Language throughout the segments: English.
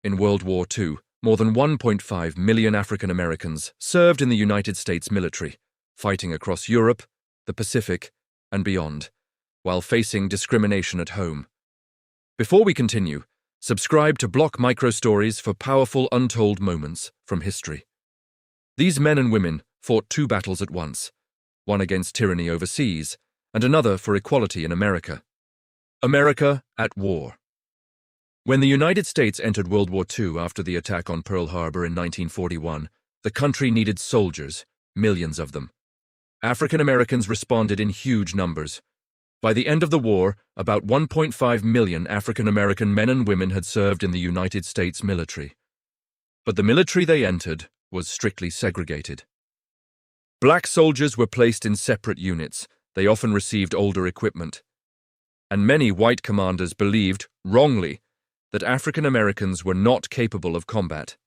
In World War II, more than 1.5 million African Americans served in the United States military, fighting across Europe, the Pacific, and beyond, while facing discrimination at home. Before we continue, subscribe to Block Micro Stories for powerful untold moments from history. These men and women fought two battles at once, one against tyranny overseas, and another for equality in America. America at war. When the United States entered World War II after the attack on Pearl Harbor in 1941, the country needed soldiers, millions of them. African Americans responded in huge numbers. By the end of the war, about 1.5 million African American men and women had served in the United States military. But the military they entered was strictly segregated. Black soldiers were placed in separate units. They often received older equipment. And many white commanders believed, wrongly, that African Americans were not capable of combat.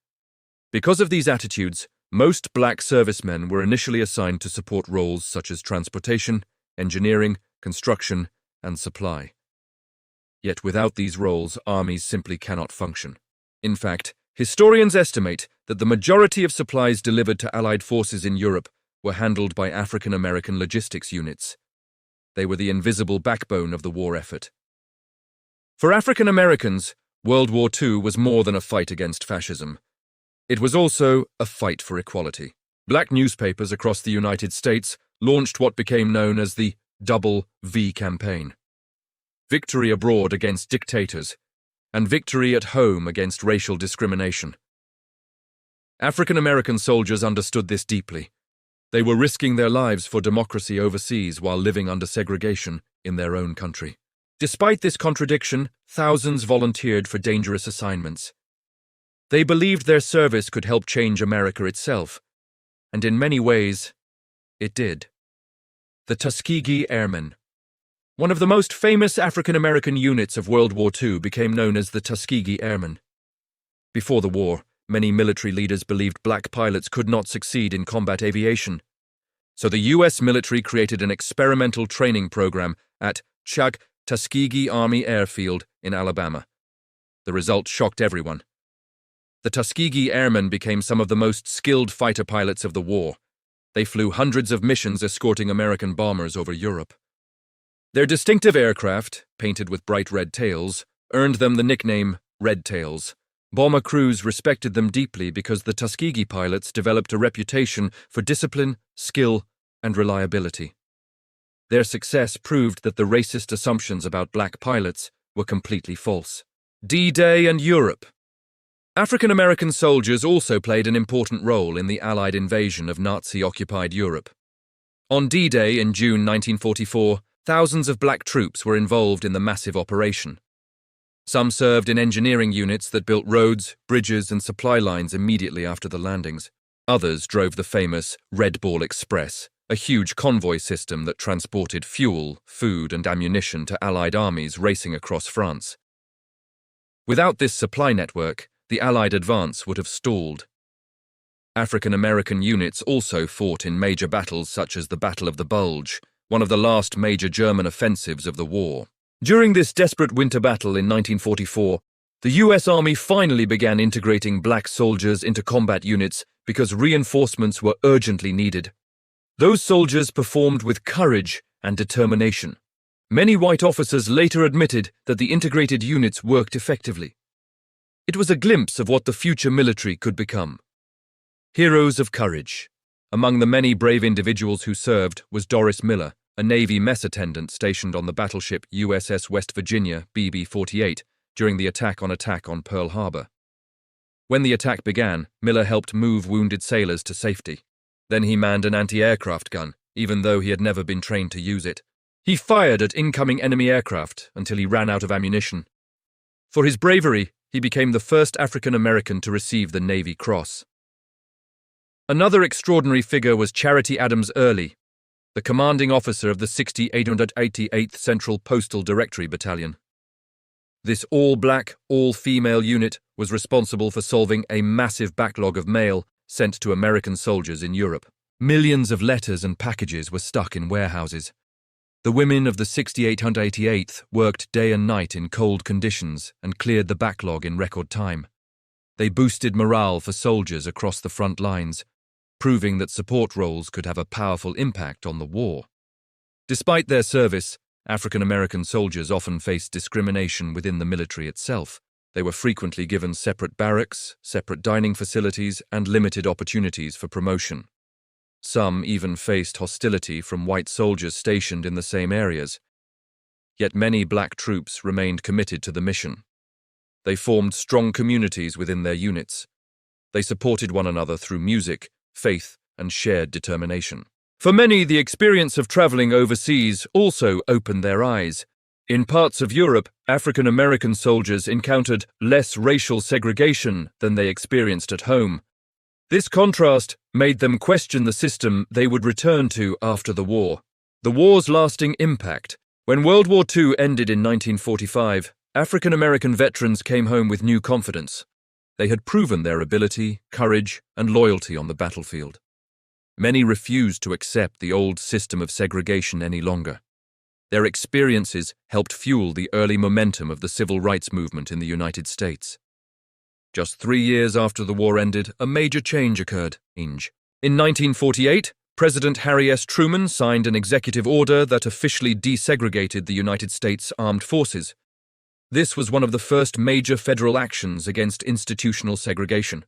Because of these attitudes, most black servicemen were initially assigned to support roles such as transportation, engineering, construction, and supply. Yet without these roles, armies simply cannot function. In fact, historians estimate that the majority of supplies delivered to Allied forces in Europe were handled by African American logistics units. They were the invisible backbone of the war effort. For African Americans, World War II was more than a fight against fascism. It was also a fight for equality. Black newspapers across the United States launched what became known as the WWII campaign. Victory abroad against dictators, and victory at home against racial discrimination. African American soldiers understood this deeply. They were risking their lives for democracy overseas while living under segregation in their own country. Despite this contradiction, thousands volunteered for dangerous assignments. They believed their service could help change America itself, and in many ways, it did. The Tuskegee Airmen. One of the most famous African American units of World War II became known as the Tuskegee Airmen. Before the war, many military leaders believed black pilots could not succeed in combat aviation. So the U.S. military created an experimental training program at Tuskegee Army Airfield in Alabama. The result shocked everyone. The Tuskegee Airmen became some of the most skilled fighter pilots of the war. They flew hundreds of missions escorting American bombers over Europe. Their distinctive aircraft, painted with bright red tails, earned them the nickname Red Tails. Bomber crews respected them deeply because the Tuskegee pilots developed a reputation for discipline, skill, and reliability. Their success proved that the racist assumptions about black pilots were completely false. D-Day and Europe. African American soldiers also played an important role in the Allied invasion of Nazi-occupied Europe. On D-Day in June 1944, thousands of black troops were involved in the massive operation. Some served in engineering units that built roads, bridges, and supply lines immediately after the landings. Others drove the famous Red Ball Express, a huge convoy system that transported fuel, food, and ammunition to Allied armies racing across France. Without this supply network, the Allied advance would have stalled. African American units also fought in major battles such as the Battle of the Bulge, one of the last major German offensives of the war. During this desperate winter battle in 1944, the U.S. Army finally began integrating black soldiers into combat units because reinforcements were urgently needed. Those soldiers performed with courage and determination. Many white officers later admitted that the integrated units worked effectively. It was a glimpse of what the future military could become. Heroes of courage. Among the many brave individuals who served was Doris Miller, a Navy mess attendant stationed on the battleship USS West Virginia, BB-48, during the attack on Pearl Harbor. When the attack began, Miller helped move wounded sailors to safety. Then he manned an anti-aircraft gun, even though he had never been trained to use it. He fired at incoming enemy aircraft until he ran out of ammunition. For his bravery, he became the first African American to receive the Navy Cross. Another extraordinary figure was Charity Adams Early, the commanding officer of the 6888th Central Postal Directory Battalion. This all-black, all-female unit was responsible for solving a massive backlog of mail sent to American soldiers in Europe. Millions of letters and packages were stuck in warehouses. The women of the 6888th worked day and night in cold conditions and cleared the backlog in record time. They boosted morale for soldiers across the front lines, proving that support roles could have a powerful impact on the war. Despite their service, African American soldiers often faced discrimination within the military itself. They were frequently given separate barracks, separate dining facilities, and limited opportunities for promotion. Some even faced hostility from white soldiers stationed in the same areas. Yet many black troops remained committed to the mission. They formed strong communities within their units. They supported one another through music, faith, and shared determination. For many, the experience of traveling overseas also opened their eyes. In parts of Europe, African American soldiers encountered less racial segregation than they experienced at home. This contrast made them question the system they would return to after the war. The war's lasting impact. When World War II ended in 1945, African American veterans came home with new confidence. They had proven their ability, courage, and loyalty on the battlefield. Many refused to accept the old system of segregation any longer. Their experiences helped fuel the early momentum of the civil rights movement in the United States. Just 3 years after the war ended, a major change occurred. In 1948, President Harry S. Truman signed an executive order that officially desegregated the United States Armed Forces. This was one of the first major federal actions against institutional segregation.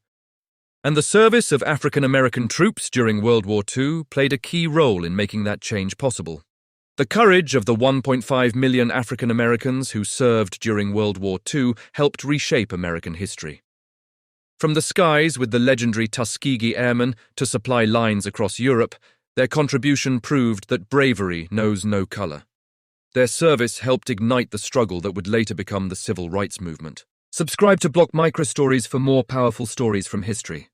And the service of African American troops during World War II played a key role in making that change possible. The courage of the 1.5 million African Americans who served during World War II helped reshape American history. From the skies with the legendary Tuskegee Airmen to supply lines across Europe, their contribution proved that bravery knows no color. Their service helped ignite the struggle that would later become the civil rights movement. Subscribe to Block Microstories for more powerful stories from history.